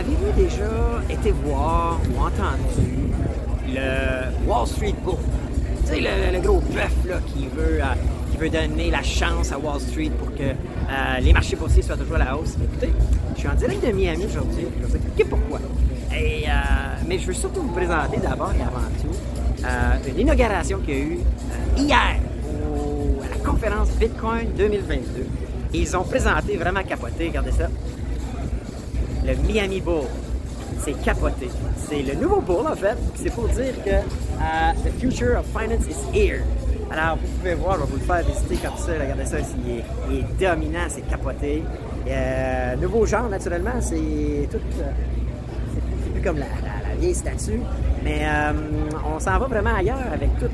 Avez-vous déjà été voir ou entendu le Wall Street Bull? Tu sais, le gros bœuf là, qui veut donner la chance à Wall Street pour que les marchés boursiers soient toujours à la hausse. Écoutez, je suis en direct de Miami aujourd'hui. Je vais vous expliquer pourquoi. Mais je veux surtout vous présenter d'abord et avant tout une inauguration qu'il y a eu hier à la conférence Bitcoin 2022. Et ils ont présenté vraiment capoté, regardez ça, le Miami Bull. C'est capoté. C'est le nouveau bull, en fait. C'est pour dire que the future of finance is here. Alors, vous pouvez voir, je vais vous le faire visiter comme ça. Regardez ça, il est dominant, c'est capoté. Nouveau genre, naturellement, c'est tout... c'est plus comme la vieille statue. Mais on s'en va vraiment ailleurs avec tout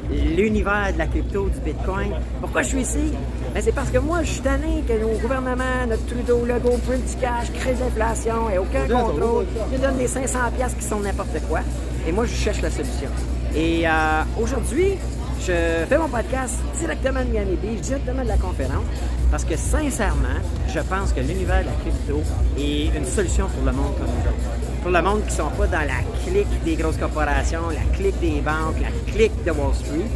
l'univers de la crypto, du Bitcoin. Pourquoi je suis ici? Ben, c'est parce que moi, je suis tanné que nos gouvernements, notre Trudeau, Legault, print du cash, crée de l'inflation et aucun contrôle. Ils nous donnent des 500$ qui sont n'importe quoi. Et moi, je cherche la solution. Et aujourd'hui, je fais mon podcast directement de Miami Beach, directement de la conférence, parce que sincèrement, je pense que l'univers de la crypto est une solution pour le monde comme nous autres. Pour le monde qui ne sont pas dans la clique des grosses corporations, la clique des banques, la clique de Wall Street.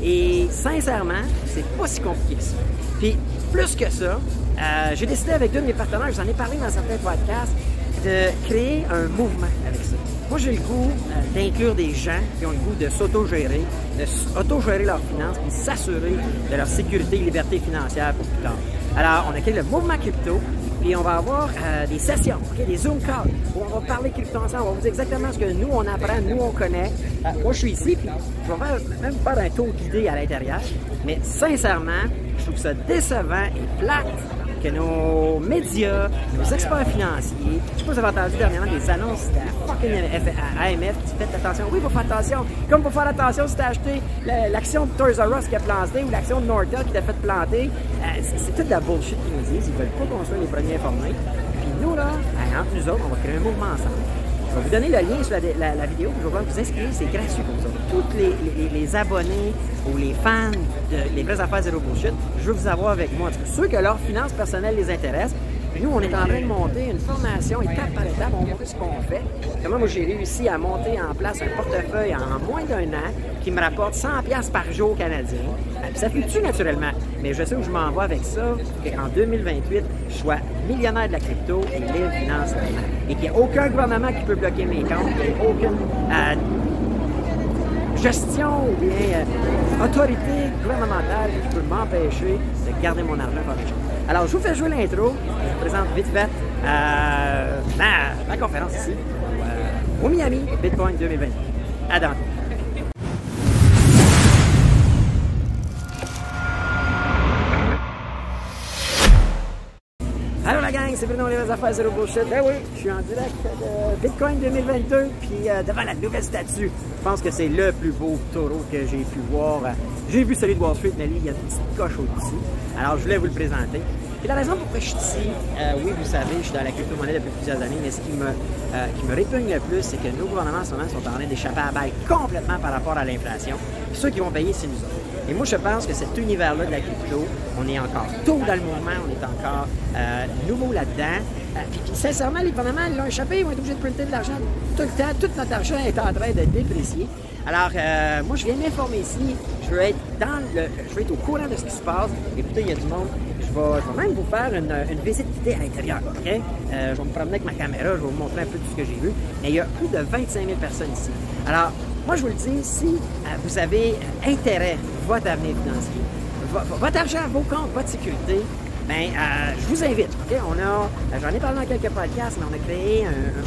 Et sincèrement, c'est pas si compliqué que ça. Puis, plus que ça, j'ai décidé avec deux de mes partenaires, je vous en ai parlé dans certains podcasts, de créer un mouvement avec ça. Moi, j'ai le goût d'inclure des gens qui ont le goût de s'auto-gérer, d'auto-gérer leurs finances, puis s'assurer de leur sécurité et liberté financière pour plus tard. Alors, on a créé le mouvement crypto, puis on va avoir des sessions, des Zoom calls, où on va parler crypto ensemble, on va vous dire exactement ce que nous, on apprend, nous, on connaît. Moi, je suis ici, puis je vais même faire un tour guidé à l'intérieur, mais sincèrement, je trouve ça décevant et plate que nos médias, nos experts financiers, je sais pas si vous avez entendu dernièrement des annonces de la fucking AMF qui dit faites attention. Oui, il faut faire attention. Comme il faut faire attention si tu as acheté l'action de Toys R Us qui a planté ou l'action de Nortel qui t'a fait planter. C'est toute de la bullshit qu'ils nous disent. Ils veulent pas qu'on soit les premiers informés. Puis nous, là, entre nous autres, on va créer un mouvement ensemble. Je vais vous donner le lien sur la vidéo, je vais vous inscrire, c'est gratuit pour vous. Tous les abonnés ou les fans des vraies affaires zéro bullshit, je veux vous avoir avec moi. Ceux que leurs finances personnelles les intéressent. Nous, on est en train de monter une formation étape par étape, on va montrer ce qu'on fait. Comment moi, j'ai réussi à monter en place un portefeuille en moins d'un an qui me rapporte 100$ par jour canadien. Puis ça fluctue naturellement, mais je sais où je m'en vais avec ça, qu'en 2028, je sois millionnaire de la crypto et libre financièrement. Et qu'il n'y a aucun gouvernement qui peut bloquer mes comptes, qu'il n'y a aucune gestion ou bien autorité gouvernementale qui peut m'empêcher de garder mon argent par les choses. Alors, je vous fais jouer l'intro. Je vous présente vite fait ma conférence ici au Miami Bitcoin 2020. À dans. Allô la gang, c'est Bruno, les vraies affaires zéro bullshit. Ben oui, je suis en direct de Bitcoin 2022, puis devant la nouvelle statue. Je pense que c'est le plus beau taureau que j'ai pu voir. J'ai vu celui de Wall Street, mais lui, il y a une petite coche au-dessus. Alors, je voulais vous le présenter. Et la raison pourquoi je suis ici, oui, vous savez, je suis dans la crypto-monnaie depuis plusieurs années, mais ce qui me répugne le plus, c'est que nos gouvernements en ce moment sont en train d'échapper à la balle complètement par rapport à l'inflation. Ceux qui vont payer, c'est nous autres. Et moi, je pense que cet univers-là de la crypto, on est encore tôt dans le mouvement, on est encore nouveau là-dedans. Puis sincèrement, les gouvernements l'ont échappé, ils vont être obligés de printer de l'argent tout le temps. Tout notre argent est en train de déprécier. Alors, moi, je viens m'informer ici. Je veux être au courant de ce qui se passe. Écoutez, il y a du monde. Je vais même vous faire une visite guidée à l'intérieur, OK? Je vais me promener avec ma caméra, je vais vous montrer un peu tout ce que j'ai vu. Mais il y a plus de 25 000 personnes ici. Alors, moi, je vous le dis, si vous avez intérêt à votre avenir financier, votre argent, vos comptes, votre sécurité, bien, je vous invite. OK? J'en ai parlé dans quelques podcasts, mais on a créé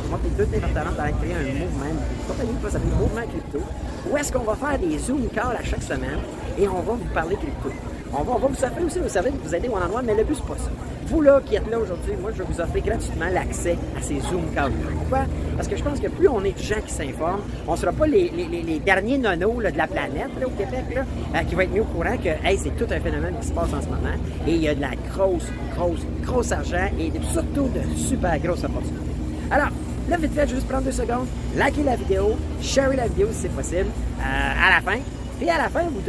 moi et deux de mes partenaires, on a créé un mouvement, une compagnie qui s'appelle Mouvement Crypto, où est-ce qu'on va faire des Zoom calls à chaque semaine et on va vous parler crypto. On va vous offrir aussi, vous savez, vous aider one-on-one, mais le but, c'est pas ça. Vous, là, qui êtes là aujourd'hui, moi, je vais vous offrir gratuitement l'accès à ces Zoom calls. Pourquoi? Parce que je pense que plus on est de gens qui s'informent, on ne sera pas les derniers nonos là, de la planète, là, au Québec, là, qui vont être mis au courant que, hey, c'est tout un phénomène qui se passe en ce moment. Et il y a de la grosse argent et surtout de super grosses opportunités. Alors, là, vite fait, juste prendre 2 secondes, likez la vidéo, sharez la vidéo si c'est possible. À la fin, Puis à la fin, vous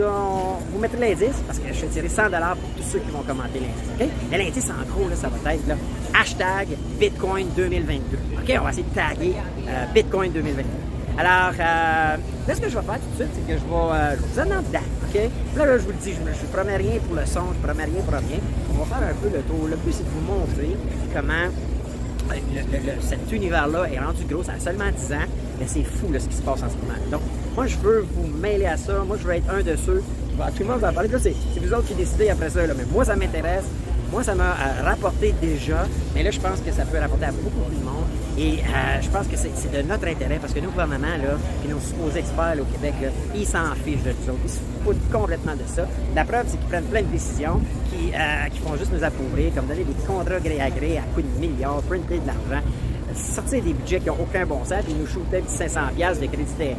mettrez l'indice, parce que je vais tirer 100 $ pour tous ceux qui vont commenter l'indice, OK? Mais l'indice, en gros, là, ça va être là, hashtag Bitcoin 2022. OK? On va essayer de taguer Bitcoin 2022. Alors, là, ce que je vais faire tout de suite, c'est que je vais vous amener en dedans, OK? Là, je vous le dis, je ne promets rien pour le son, je ne promets rien pour rien. On va faire un peu le tour. Le but, c'est de vous montrer comment cet univers-là est rendu gros. Ça a seulement 10 ans, mais c'est fou là, ce qui se passe en ce moment. Donc, moi, je veux vous mêler à ça. Moi, je veux être un de ceux qui va absolument vous en parler. Là, c'est vous autres qui décidez après ça, là. Mais moi, ça m'intéresse. Moi, ça m'a rapporté déjà, mais là, je pense que ça peut rapporter à beaucoup plus de monde. Et je pense que c'est de notre intérêt, parce que nos gouvernements, là, puis nos supposés experts là, au Québec, là, ils s'en fichent de nous autres. Ils se foutent complètement de ça. La preuve, c'est qu'ils prennent plein de décisions qui font juste nous appauvrir, comme donner des contrats gré à gré à coups de milliards, printer de l'argent, sortir des budgets qui n'ont aucun bon sens, puis nous shooter 500$ de crédit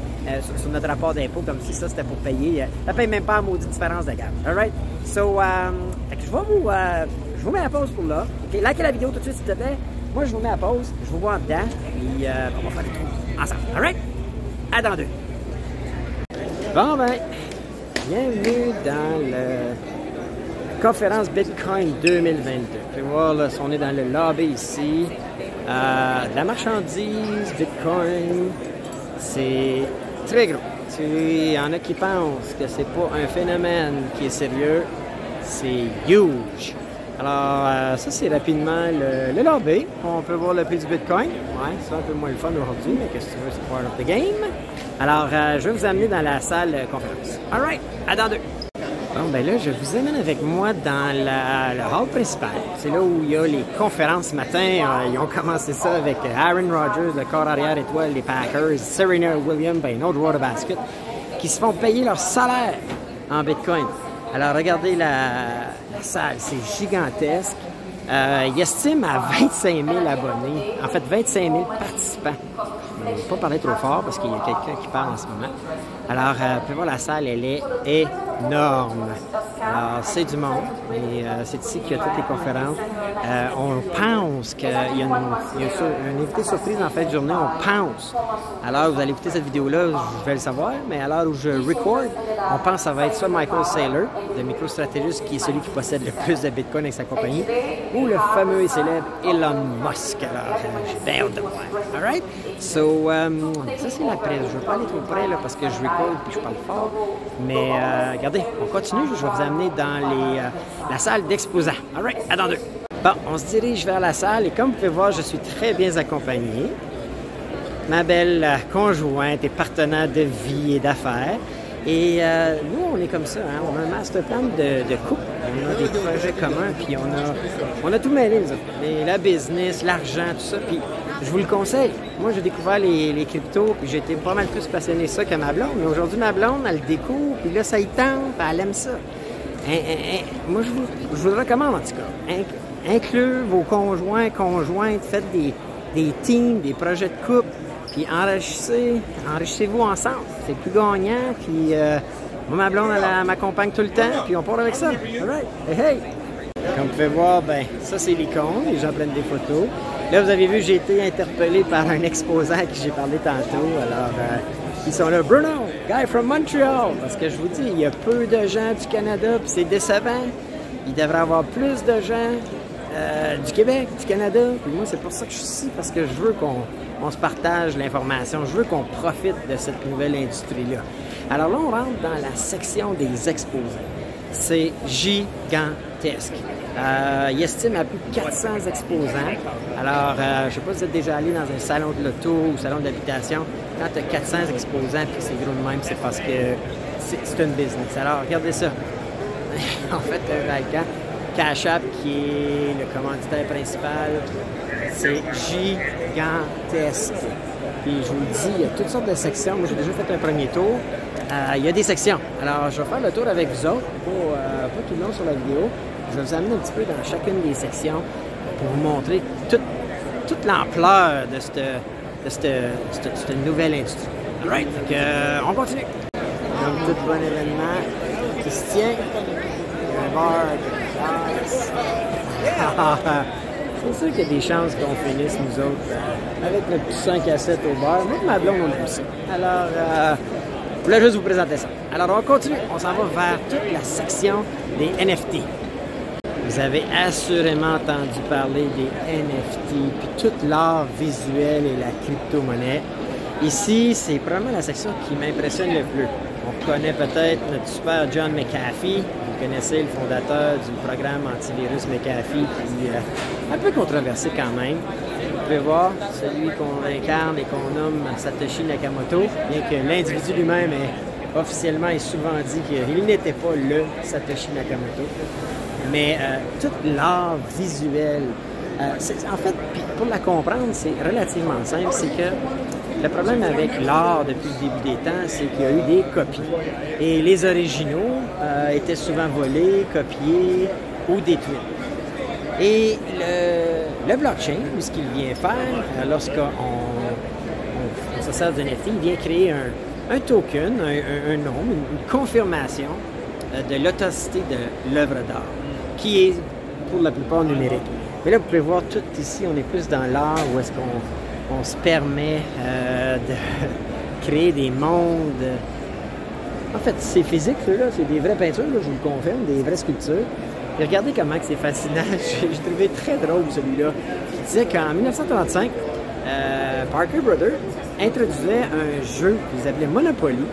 sur notre rapport d'impôt, comme si ça, c'était pour payer. Ça ne paye même pas la maudite différence de gamme. All right? So, fait que je vous mets à pause pour là. Okay, likez la vidéo tout de suite, s'il te plaît. Moi, je vous mets à pause. Je vous vois en dedans. Puis, on va faire le tour ensemble. All right? À dans 2. Bon, ben, bienvenue dans la conférence Bitcoin 2022. Vous pouvez voir, là, on est dans le lobby ici. De la marchandise, Bitcoin, c'est très gros. Il y en a qui pensent que c'est pas un phénomène qui est sérieux. C'est huge. Alors, ça, c'est rapidement le lobby. On peut voir le prix du Bitcoin. Ouais, c'est un peu moins le fun aujourd'hui, mais qu'est-ce que tu veux, c'est part of the game. Alors, je vais vous amener dans la salle conférence. All right, à dans 2. Bon, ben là, je vous amène avec moi dans le hall principal. C'est là où il y a les conférences ce matin. Ils ont commencé ça avec Aaron Rodgers, le corps arrière étoile des Packers, Serena Williams, ben, une autre joueur de basket, qui se font payer leur salaire en Bitcoin. Alors, regardez la salle, c'est gigantesque. Il estime à 25 000 abonnés, en fait 25 000 participants. Je ne vais pas parler trop fort parce qu'il y a quelqu'un qui parle en ce moment. Alors, vous pouvez voir, la salle, elle est énorme. Alors, c'est du monde, et c'est ici qu'il y a toutes les conférences. On pense qu'il y a une invité surprise en fin de journée, on pense. Alors, vous allez écouter cette vidéo-là, je vais le savoir, mais à l'heure où je record, on pense que ça va être soit Michael Saylor, de MicroStrategy, qui est celui qui possède le plus de Bitcoin avec sa compagnie, ou le fameux et célèbre Elon Musk. Alors, j'ai bien hâte de voir. All right? So, ça, c'est la presse. Je ne veux pas aller trop près là, parce que je record et je parle fort. Mais regardez, on continue. Je vais vous amener dans la salle d'exposants. All right? À dans 2. Bon, on se dirige vers la salle et comme vous pouvez voir, je suis très bien accompagné. Ma belle conjointe et partenaire de vie et d'affaires. Et nous, on est comme ça, hein? On a un master plan de couple, on a des projets communs, puis on a tout mêlé, nous autres. La business, l'argent, tout ça, puis je vous le conseille. Moi, j'ai découvert les cryptos, puis j'ai été pas mal plus passionné de ça que ma blonde. Mais aujourd'hui, ma blonde, elle le découvre, puis là, ça y tente, puis elle aime ça. Moi, je vous le recommande, en tout cas. Inclure vos conjointes, faites des teams, des projets de couple, puis enrichissez-vous ensemble. C'est plus gagnant, puis moi, ma blonde, elle m'accompagne tout le temps, puis on part avec ça. All right. Hey! Comme vous pouvez voir, ben ça, c'est l'icône. Les gens prennent des photos. Là, vous avez vu, j'ai été interpellé par un exposant à qui j'ai parlé tantôt. Alors, ils sont là. Bruno, guy from Montreal. Parce que je vous dis, il y a peu de gens du Canada, puis c'est décevant. Il devrait y avoir plus de gens du Québec, du Canada. Puis moi, c'est pour ça que je suis ici, parce que je veux qu'on se partage l'information. Je veux qu'on profite de cette nouvelle industrie-là. Alors là, on rentre dans la section des exposants. C'est gigantesque. Il estime à plus de 400 exposants. Alors, je ne sais pas si vous êtes déjà allé dans un salon de l'auto ou salon d'habitation. Quand tu as 400 exposants puis c'est gros de même, c'est parce que c'est une business. Alors, regardez ça. En fait, Cash App, qui est le commanditaire principal, c'est gigantesque. Puis je vous le dis, il y a toutes sortes de sections. Moi, j'ai déjà fait un premier tour. Il y a des sections. Alors, je vais faire le tour avec vous autres, pas tout le long sur la vidéo. Je vais vous amener un petit peu dans chacune des sections pour vous montrer toute l'ampleur de cette nouvelle industrie. All right, donc on continue. Comme tout bon événement qui se tient, il y a un bar de glace. C'est sûr qu'il y a des chances qu'on finisse, nous autres, avec notre petit 5 à 7 au bar. Moi, ma blonde, on aime ça. Alors, Je voulais juste vous présenter ça. Alors, on continue. On s'en va vers toute la section des NFT. Vous avez assurément entendu parler des NFT, puis tout l'art visuel et la crypto-monnaie. Ici, c'est probablement la section qui m'impressionne le plus. On connaît peut-être notre super John McAfee. Vous connaissez le fondateur du programme antivirus McAfee, qui est un peu controversé quand même. Vous pouvez voir celui qu'on incarne et qu'on nomme Satoshi Nakamoto, bien que l'individu lui-même est officiellement et souvent dit qu'il n'était pas le Satoshi Nakamoto. Mais tout l'art visuel, en fait, pour la comprendre, c'est relativement simple. C'est que le problème avec l'art depuis le début des temps, c'est qu'il y a eu des copies. Et les originaux étaient souvent volés, copiés ou détruits. Et le blockchain, ce qu'il vient faire, lorsqu'on se sert d'un NFT, il vient créer un token, un nom, une confirmation de l'authenticité de l'œuvre d'art, qui est pour la plupart numérique. Mais là, vous pouvez voir tout ici, on est plus dans l'art où est-ce qu'on se permet de créer des mondes. En fait, c'est physique, ceux-là, c'est des vraies peintures, là, je vous le confirme, des vraies sculptures. Et regardez comment c'est fascinant. J'ai trouvé très drôle celui-là. Il disait qu'en 1935, Parker Brothers introduisait un jeu qu'ils appelaient Monopoly.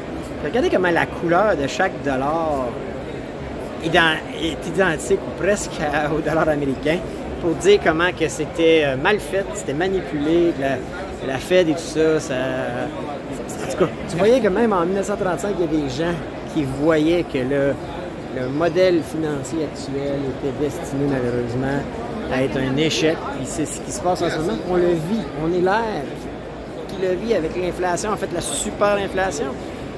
Regardez comment la couleur de chaque dollar est identique ou presque au dollar américain, pour dire comment que c'était mal fait, c'était manipulé, que la Fed et tout ça, en tout cas, tu voyais que même en 1935, il y a des gens qui voyaient que le modèle financier actuel était destiné malheureusement à être un échec. Puis c'est ce qui se passe en ce moment. On le vit. On est l'ère qui le vit avec l'inflation, en fait la super inflation.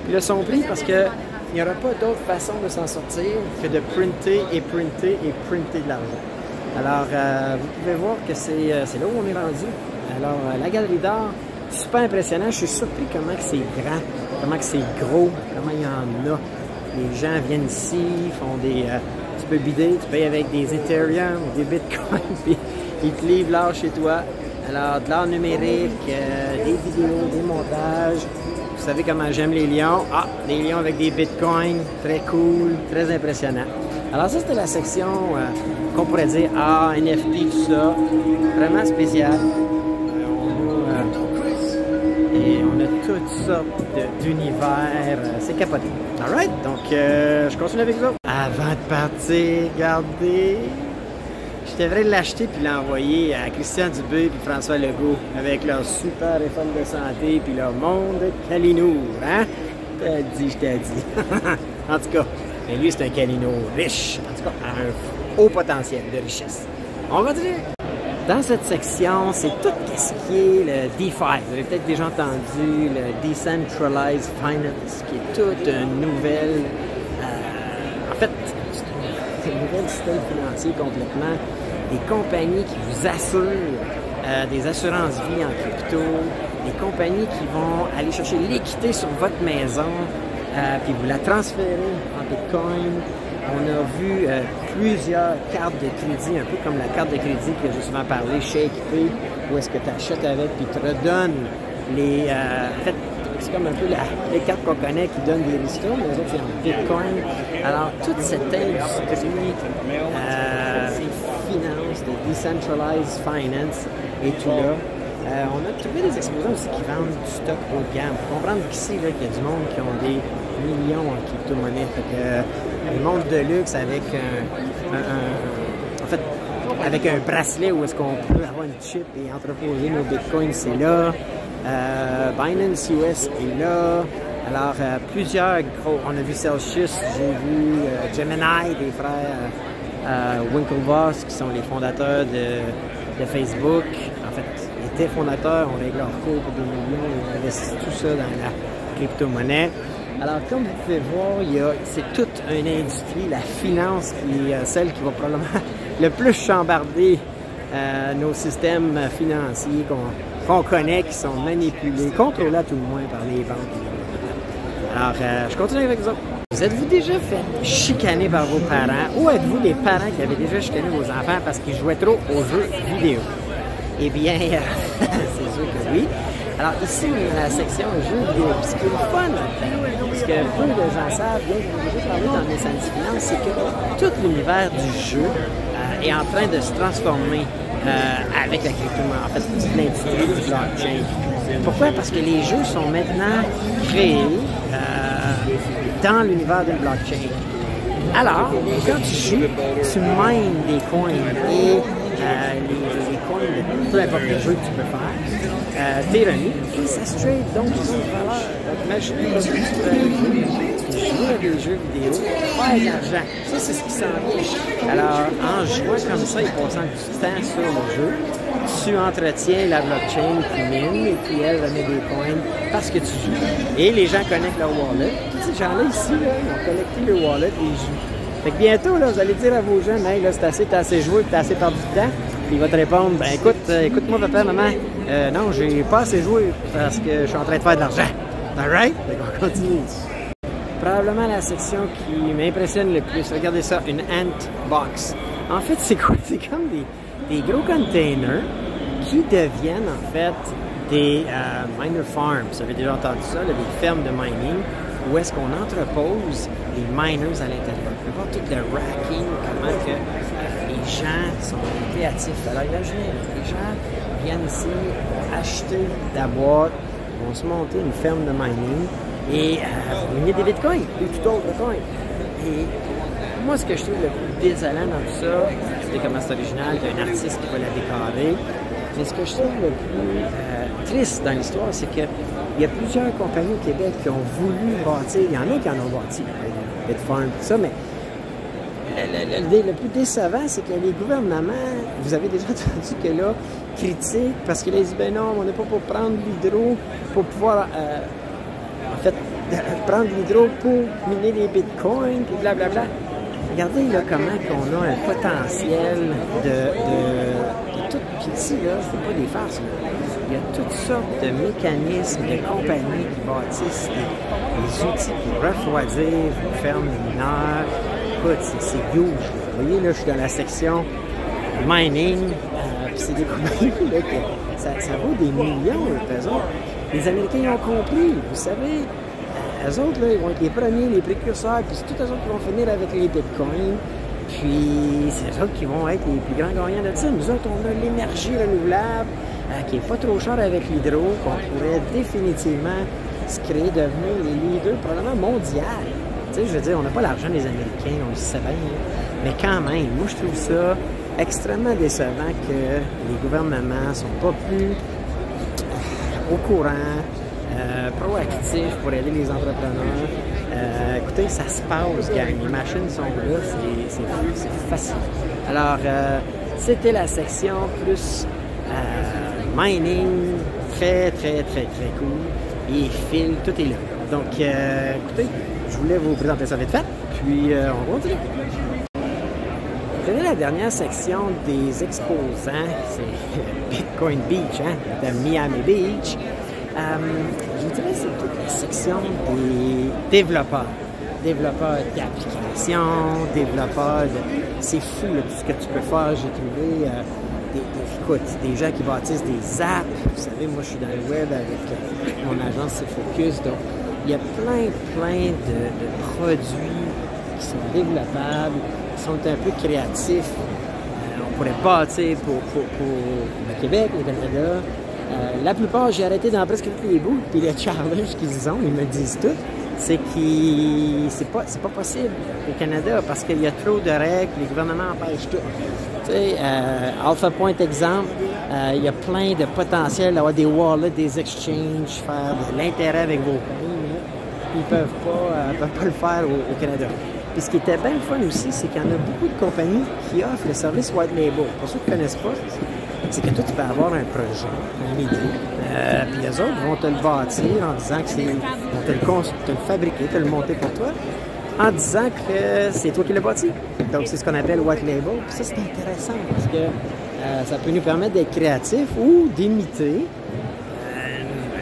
Puis là, son prix, parce qu'il n'y aura pas d'autre façon de s'en sortir que de printer et printer et printer de l'argent. Alors, vous pouvez voir que c'est là où on est rendu. Alors, la galerie d'art, super impressionnant. Je suis surpris comment que c'est grand, comment que c'est gros, comment il y en a. Les gens viennent ici, font des... tu peux bider, tu payes avec des Ethereum, des Bitcoins, puis ils te livrent l'art chez toi. Alors, de l'art numérique, des vidéos, des montages. Vous savez comment j'aime les lions. Ah, des lions avec des Bitcoins, très cool, très impressionnant. Alors ça, c'était la section qu'on pourrait dire art, NFT, tout ça. Vraiment spécial. Et on a toutes sortes d'univers. C'est capoté. Alright, donc je continue avec vous. Avant de partir, regardez. Je devrais l'acheter puis l'envoyer à Christian Dubé puis François Legault avec leur super réforme de santé puis leur monde Calinour, hein? Je t'ai dit. En tout cas, mais lui, c'est un Calinour riche. En tout cas, à un haut potentiel de richesse. On continue. Dans cette section, c'est tout ce qui est le DeFi. Vous avez peut-être déjà entendu le Decentralized Finance, qui est toute une nouvelle... en fait, c'est un nouvel système financier complètement. Des compagnies qui vous assurent des assurances-vie en crypto, des compagnies qui vont aller chercher l'équité sur votre maison, puis vous la transférer en Bitcoin. On a vu plusieurs cartes de crédit, un peu comme la carte de crédit que j'ai souvent parlé, ShakePay, où est-ce que tu achètes avec puis te redonne les... en fait, c'est comme un peu les cartes qu'on connaît qui donnent des ristournes, mais les autres, c'est en Bitcoin. Alors, toute cette industrie finance, de Decentralized Finance et tout là. On a trouvé des exposants aussi qui vendent du stock haut de gamme. Pour comprendre qu'ici, qu'il y a du monde qui ont des millions en crypto-monnaie. Fait que le monde de luxe avec en fait, avec un bracelet où est-ce qu'on peut avoir une chip et entreposer nos bitcoins, c'est là. Binance US est là. Alors, plusieurs gros... On a vu Celsius, j'ai vu Gemini, des frères Winklevoss, qui sont les fondateurs de Facebook. En fait, ils étaient fondateurs, on règle leur cours pour des millions, ils investissent tout ça dans la crypto-monnaie. Alors, comme vous pouvez voir, c'est toute une industrie, la finance, qui est celle qui va probablement le plus chambarder nos systèmes financiers qu'on connaît, qui sont manipulés, contrôlés à tout le moins par les banques. Alors, je continue avec vous. Vous êtes-vous déjà fait chicaner par vos parents ou êtes-vous des parents qui avaient déjà chicané vos enfants parce qu'ils jouaient trop aux jeux vidéo? Eh bien, c'est sûr que oui. Alors ici, on est dans la section jeux vidéo. Ce qui est le fun, ce que peu de gens savent, bien que j'ai déjà parlé dans mes samedis finances, c'est que tout l'univers du jeu est en train de se transformer avec la crypto-monnaie, en fait, l'industrie du blockchain. Pourquoi? Parce que les jeux sont maintenant créés dans l'univers de blockchain. Alors, quand tu joues, tu mines des coins et les coins de peu importe le jeu que tu peux faire, t'es remis et ça se trade, donc ils ont une valeur. Donc, imaginez que tu peux jouer à des jeux vidéo, faire de l'argent. Ça, c'est ce qui s'en vient. Alors, en jouant comme ça et passant du temps sur le jeu, tu entretiens la blockchain qui mine et puis elle remet des coins parce que tu joues. Et les gens connectent leur wallet. Tous ces gens-là ici, là, ils ont collecté le wallet et ils jouent. Fait que bientôt, là, vous allez dire à vos jeunes, hey, là, c'est assez joué, t'as assez perdu de temps. Puis il va te répondre, ben écoute-moi papa, maman, non, j'ai pas assez joué parce que je suis en train de faire de l'argent. Alright? Fait qu'on continue. Probablement la section qui m'impressionne le plus, regardez ça, une ant box. En fait, c'est quoi? C'est comme des gros containers qui deviennent en fait des miner farms. Vous avez déjà entendu ça, là, des fermes de mining où est-ce qu'on entrepose les miners à l'intérieur. On peut voir tout le racking, comment que les gens sont créatifs. Alors imaginez, les gens viennent ici acheter de la boîte, vont se monter une ferme de mining et miner des bitcoins ou tout autre coin. Et moi, ce que je trouve le plus désolant dans tout ça, c'est comment c'est original, il y a un artiste qui va la décorer. Mais ce que je trouve le plus triste dans l'histoire, c'est qu'il y a plusieurs compagnies au Québec qui ont voulu bâtir, il y en a qui en ont bâti, Bitfarm, tout ça, mais le plus décevant, c'est que les gouvernements, vous avez déjà entendu que là, critiquent parce qu'ils disent, ben non, on n'est pas pour prendre l'hydro pour pouvoir, en fait, prendre l'hydro pour miner les bitcoins, puis blablabla. Regardez là comment qu'on a un potentiel de tout. Puis ici, là, c'est pas des farces. Là. Il y a toutes sortes de mécanismes, de compagnies qui bâtissent des outils pour refroidir une ferme mineur. Écoute, c'est huge. Vous voyez, là, je suis dans la section mining. Puis c'est des compagnies là, que ça vaut des millions, eux autres. Les Américains ils ont compris, vous savez. Eux autres, là, ils vont être les premiers, les précurseurs, puis c'est tous eux autres qui vont finir avec les bitcoins. Puis c'est eux autres qui vont être les plus grands gagnants de ça. Nous autres, on a l'énergie renouvelable, qui n'est pas trop cher avec l'hydro, qu'on pourrait définitivement se créer, devenir les leaders, probablement mondial. Tu sais, je veux dire, on n'a pas l'argent des Américains, on le sait bien, mais quand même, moi, je trouve ça extrêmement décevant que les gouvernements ne sont pas plus au courant, proactif pour aider les entrepreneurs. Écoutez, ça se passe, gang. Les machines sont là, c'est facile. Alors, c'était la section plus mining, très cool. Et fil, tout est là. Donc, écoutez, je voulais vous présenter ça vite fait, puis on continue. Prenez la dernière section des exposants, c'est Bitcoin Beach, hein, de Miami Beach. Je vous dirais que c'est toute la section des développeurs. Développeurs d'applications, développeurs de... C'est fou, là, tout ce que tu peux faire. J'ai trouvé des gens qui bâtissent des apps. Vous savez, moi, je suis dans le web avec mon agence C'est Focus. Donc, il y a plein de produits qui sont développables, qui sont un peu créatifs. On pourrait bâtir pour le Québec, le Canada. La plupart, j'ai arrêté dans presque tous les bouts, puis le challenge qu'ils ont, ils me disent tout, c'est que c'est pas possible au Canada parce qu'il y a trop de règles, les gouvernements empêchent tout. Tu sais, Alpha Point exemple, il y a plein de potentiel d'avoir des wallets, des exchanges, faire de l'intérêt avec vos coins, mais ils peuvent pas le faire au Canada. Puis ce qui était bien le fun aussi, c'est qu'il y en a beaucoup de compagnies qui offrent le service White Label. Pour ceux qui ne connaissent pas, c'est que toi, tu peux avoir un projet, une idée, puis les autres vont te le bâtir en disant que vont te le fabriquer, te le monter pour toi, en disant que c'est toi qui l'as bâti. Donc, c'est ce qu'on appelle White Label. Puis ça, c'est intéressant parce que ça peut nous permettre d'être créatifs ou d'imiter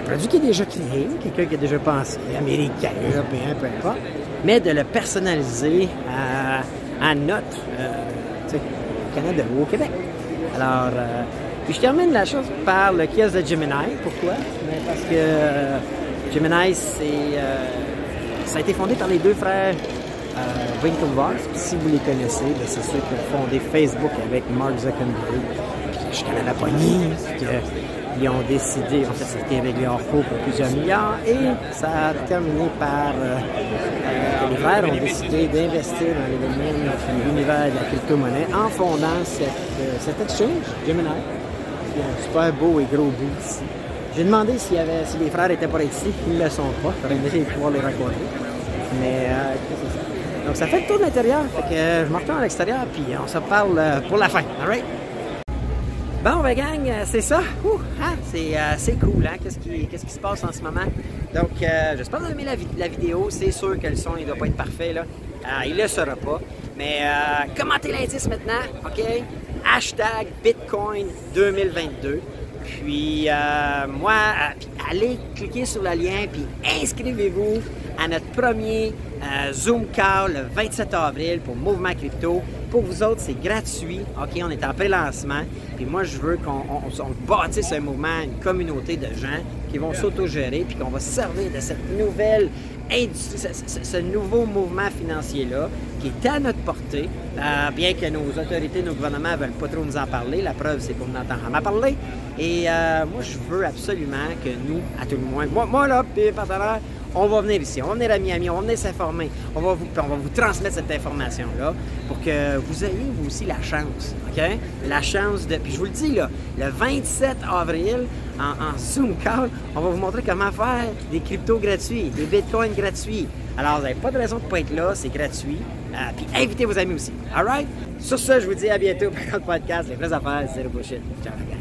un produit qui est déjà créé, quelqu'un qui a déjà pensé, américain, européen, peu importe, mais de le personnaliser à notre, au Canada ou au Québec. Alors, Puis je termine la chose par le kiosque de Gemini. Pourquoi? Mais parce que Gemini, ça a été fondé par les deux frères Winklevoss. Puis si vous les connaissez, c'est ceux qui ont fondé Facebook avec Mark Zuckerberg. Puis je connais pas ni ils ont décidé, en fait, c'était réglé hors cours pour plusieurs milliards et ça a terminé par les frères ont décidé d'investir dans les domaines de l'univers de la crypto-monnaie en fondant cet exchange, Gemini, qui a un super beau et gros bout ici. J'ai demandé si les frères étaient pas ici, ils ne le sont pas, j'aurais aimé pouvoir les rencontrer. Mais c'est ça. Donc ça fait le tour de l'intérieur, fait que je me retourne à l'extérieur puis on se parle pour la fin, alright? Bon, ben gang, c'est ça. C'est cool, hein? Qu'est-ce qui se passe en ce moment? Donc, j'espère que vous avez aimé la vidéo. C'est sûr que le son, il ne doit pas être parfait, là. Il ne le sera pas. Mais commentez l'indice maintenant, OK? Hashtag Bitcoin 2022. Puis, puis allez cliquer sur le lien, puis inscrivez-vous à notre premier Zoom Call le 27 avril pour Mouvement Crypto. Pour vous autres, c'est gratuit. OK, on est en pré-lancement. Puis moi, je veux qu'on bâtisse un mouvement, une communauté de gens qui vont s'autogérer puis qu'on va se servir de cette nouvelle industrie, ce nouveau mouvement financier-là qui est à notre portée, bien que nos autorités, nos gouvernements ne veulent pas trop nous en parler. La preuve, c'est qu'on entend en parler. Et moi, je veux absolument que nous, à tout le moins, moi là, puis les partenaires, on va venir ici, on va venir à Miami, on va venir s'informer, on va vous transmettre cette information-là pour que vous ayez vous aussi la chance, OK? La chance de... Puis je vous le dis, là, le 27 avril, en Zoom Call, on va vous montrer comment faire des cryptos gratuits, des bitcoins gratuits. Alors, vous n'avez pas de raison de ne pas être là, c'est gratuit. Puis invitez vos amis aussi, all right? Sur ce, je vous dis à bientôt pour un podcast. Les vraies affaires, c'est le bullshit. Ciao, les gars.